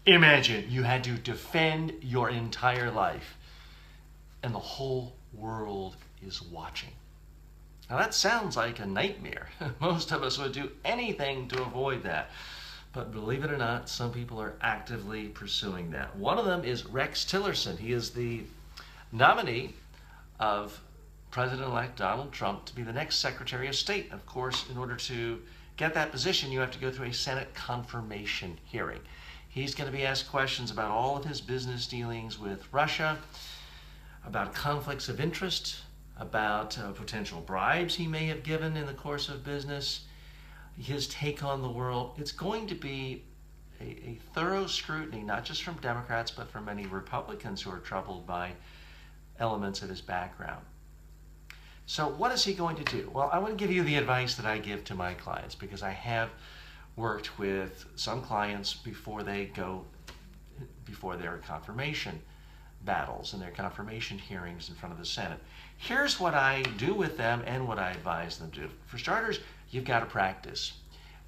Imagine you had to defend your entire life and the whole world is watching. Now that sounds like a nightmare. Most of us would do anything to avoid that. But believe it or not, some people are actively pursuing that. One of them is Rex Tillerson. He is the nominee of President-elect Donald Trump to be the next Secretary of State. Of course, in order to get that position, you have to go through a Senate confirmation hearing. He's going to be asked questions about all of his business dealings with Russia, about conflicts of interest, about potential bribes he may have given in the course of business, his take on the world. It's going to be a thorough scrutiny, not just from Democrats, but from many Republicans who are troubled by elements of his background. So what is he going to do? Well, I want to give you the advice that I give to my clients, because I have worked with some clients before their confirmation battles and their confirmation hearings in front of the Senate. Here's what I do with them and what I advise them to do. For starters, you've got to practice.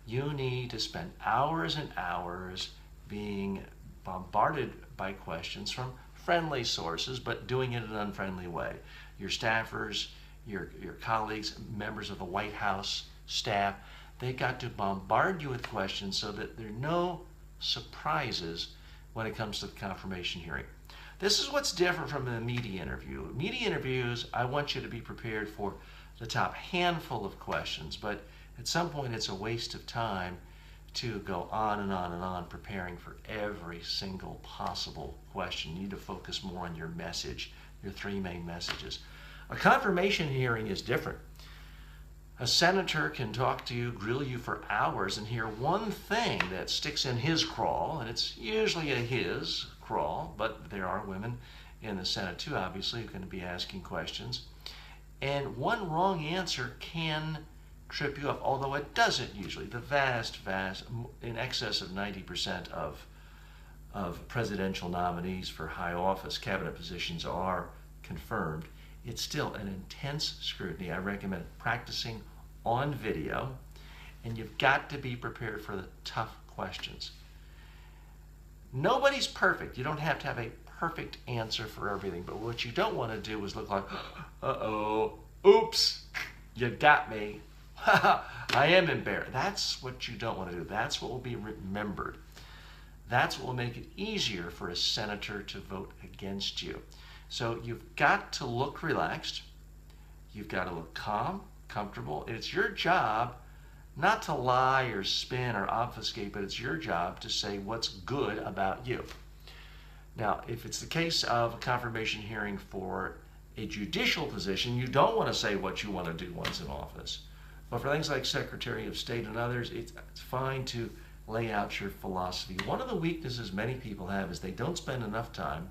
You need to spend hours and hours being bombarded by questions from friendly sources, but doing it in an unfriendly way. Your staffers, your colleagues, members of the White House staff, they've got to bombard you with questions so that there are no surprises when it comes to the confirmation hearing. This is what's different from a media interview. Media interviews, I want you to be prepared for the top handful of questions, but at some point it's a waste of time to go on and on and on preparing for every single possible question. You need to focus more on your message, your three main messages. A confirmation hearing is different. A senator can talk to you, grill you for hours, and hear one thing that sticks in his craw, and it's usually a his crawl, but there are women in the Senate too, obviously, who are going to be asking questions. And one wrong answer can trip you up, although it doesn't usually. The vast, in excess of 90% of presidential nominees for high office, cabinet positions are confirmed. It's still an intense scrutiny. I recommend practicing on video, and you've got to be prepared for the tough questions. Nobody's perfect. You don't have to have a perfect answer for everything, but what you don't want to do is look like, uh-oh, oops, you got me. I am embarrassed. That's what you don't want to do. That's what will be remembered. That's what will make it easier for a senator to vote against you. So you've got to look relaxed. You've got to look calm, comfortable. It's your job not to lie or spin or obfuscate, but it's your job to say what's good about you. Now, if it's the case of a confirmation hearing for a judicial position, you don't want to say what you want to do once in office. But for things like Secretary of State and others, it's fine to lay out your philosophy. One of the weaknesses many people have is they don't spend enough time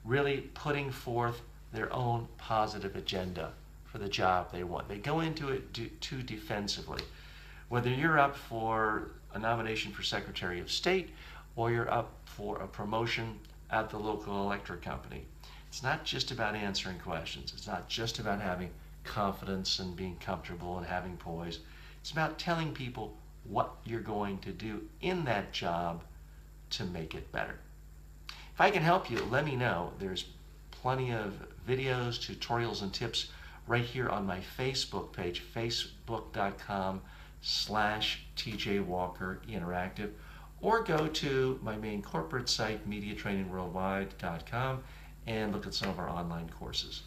really putting forth their own positive agenda for the job they want. They go into it too defensively. Whether you're up for a nomination for Secretary of State or you're up for a promotion at the local electric company, it's not just about answering questions. It's not just about having confidence and being comfortable and having poise. It's about telling people what you're going to do in that job to make it better. If I can help you, let me know. There's plenty of videos, tutorials, and tips right here on my Facebook page, facebook.com/TJ Walker Interactive, or go to my main corporate site, mediatrainingworldwide.com, and look at some of our online courses.